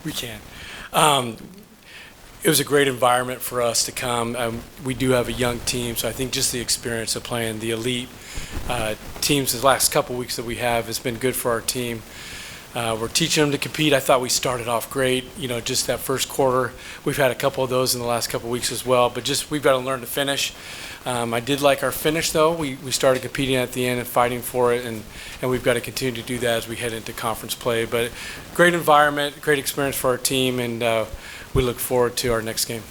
We can. It was a great environment for us to come. We do have a young team, so I think just the experience of playing the elite teams the last couple weeks that we have has been good for our team. We're teaching them to compete. I thought we started off great, just that first quarter. We've had a couple of those in the last couple of weeks as well, but just we've got to learn to finish. I did like our finish, though. We started competing at the end and fighting for it, and we've got to continue to do that as we head into conference play. But great environment, great experience for our team, and we look forward to our next game.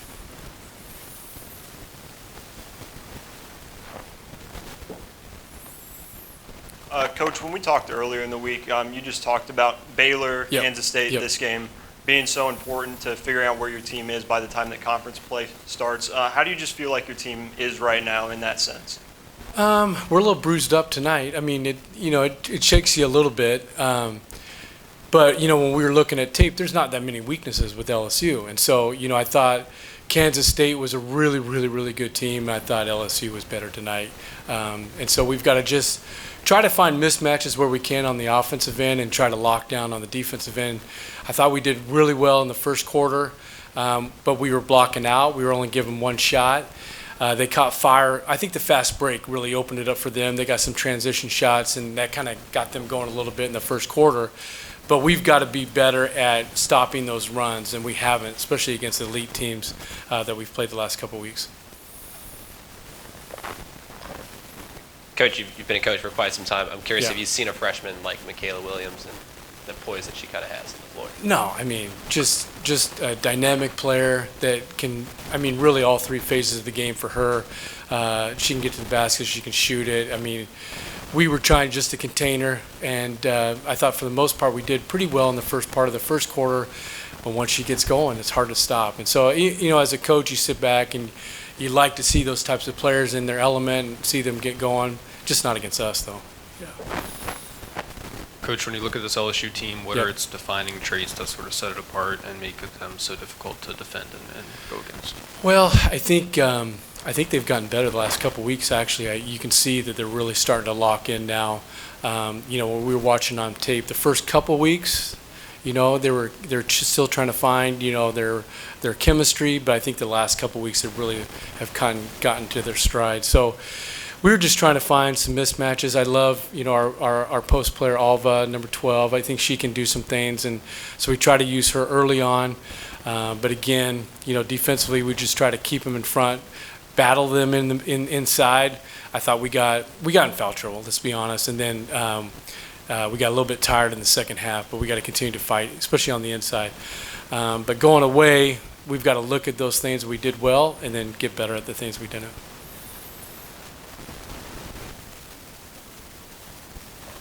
Coach, when we talked earlier in the week, you just talked about Baylor, Yep. Kansas State, Yep. this game being so important to figuring out where your team is by the time that conference play starts. How do you just feel like your team is right now in that sense? We're a little bruised up tonight. I mean, it shakes you a little bit. But, when we were looking at tape, there's not that many weaknesses with LSU. And so, I thought Kansas State was a really, really, really good team. I thought LSU was better tonight. And so we've got to just try to find mismatches where we can on the offensive end and try to lock down on the defensive end. I thought we did really well in the first quarter, but we were blocking out. We were only giving one shot. They caught fire. I think the fast break really opened it up for them. They got some transition shots, and that kind of got them going a little bit in the first quarter. But we've got to be better at stopping those runs, and we haven't, especially against the elite teams that we've played the last couple of weeks. Coach, you've been a coach for quite some time. I'm curious Yeah. if you've seen a freshman like Michaela Williams and the poise that she kind of has on the floor. No, I mean, just a dynamic player that can, really all three phases of the game for her. She can get to the basket, she can shoot it. I mean, we were trying just to contain her, and I thought for the most part we did pretty well in the first part of the first quarter, but once she gets going, it's hard to stop. And so, as a coach, you sit back and you like to see those types of players in their element and see them get going, just not against us, though. Yeah. Coach, when you look at this LSU team, what Yep. are its defining traits that sort of set it apart and make them so difficult to defend and go against? Well, I think they've gotten better the last couple of weeks. Actually, you can see that they're really starting to lock in now. When we were watching on tape, the first couple of weeks, they're still trying to find their chemistry. But I think the last couple of weeks they really have kind of gotten to their stride. So we were just trying to find some mismatches. I love our post player Alva, number 12. I think she can do some things, and so we try to use her early on. But again, defensively, we just try to keep them in front, battle them inside. I thought we got in foul trouble, let's be honest, and then we got a little bit tired in the second half. But we got to continue to fight, especially on the inside. But going away, we've got to look at those things we did well, and then get better at the things we didn't.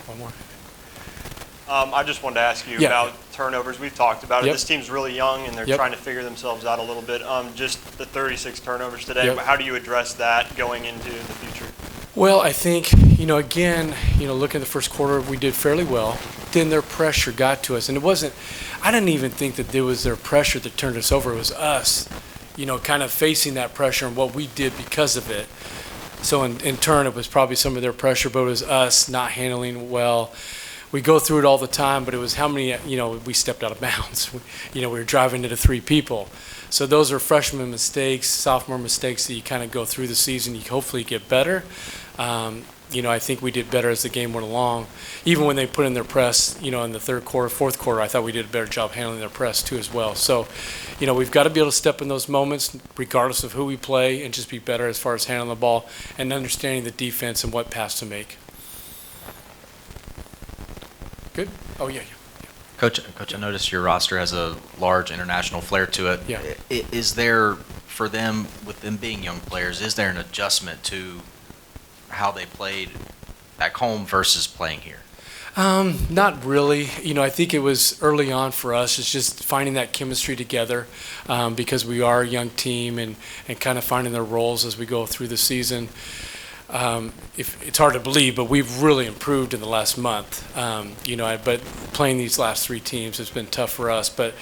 One more. I just wanted to ask you Yeah. about turnovers. We've talked about it. Yep. This team's really young, and they're Yep. trying to figure themselves out a little bit. Just the 36 turnovers today, Yep. how do you address that going into the future? Well, I think, again, looking at the first quarter, we did fairly well. Then their pressure got to us. And I didn't even think that it was their pressure that turned us over. It was us, kind of facing that pressure and what we did because of it. So in turn, it was probably some of their pressure, but it was us not handling it well. We go through it all the time, but it was how many, we stepped out of bounds. We were driving into three people. So those are freshman mistakes, sophomore mistakes that you kind of go through the season. You hopefully get better. I think we did better as the game went along. Even when they put in their press, in the third quarter, fourth quarter, I thought we did a better job handling their press too as well. So, we've got to be able to step in those moments regardless of who we play and just be better as far as handling the ball and understanding the defense and what pass to make. Good? Oh, yeah. Coach, I noticed your roster has a large international flair to it. Yeah. Is there, for them, with them being young players, is there an adjustment to how they played back home versus playing here? Not really. I think it was early on for us. It's just finding that chemistry together because we are a young team and kind of finding their roles as we go through the season. if it's hard to believe, but we've really improved in the last month. But playing these last 3 teams has been tough for us. But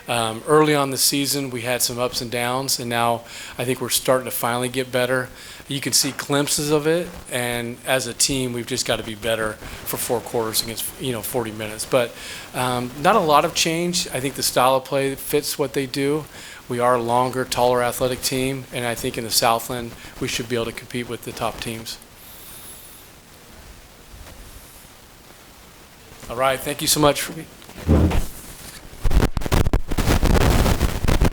early on the season, we had some ups and downs, and now I think we're starting to finally get better. You can see glimpses of it, and as a team, we've just got to be better for 4 quarters against 40 minutes. But not a lot of change. I think the style of play fits what they do. We are a longer, taller, athletic team, and I think in the Southland we should be able to compete with the top teams. All right, thank you so much for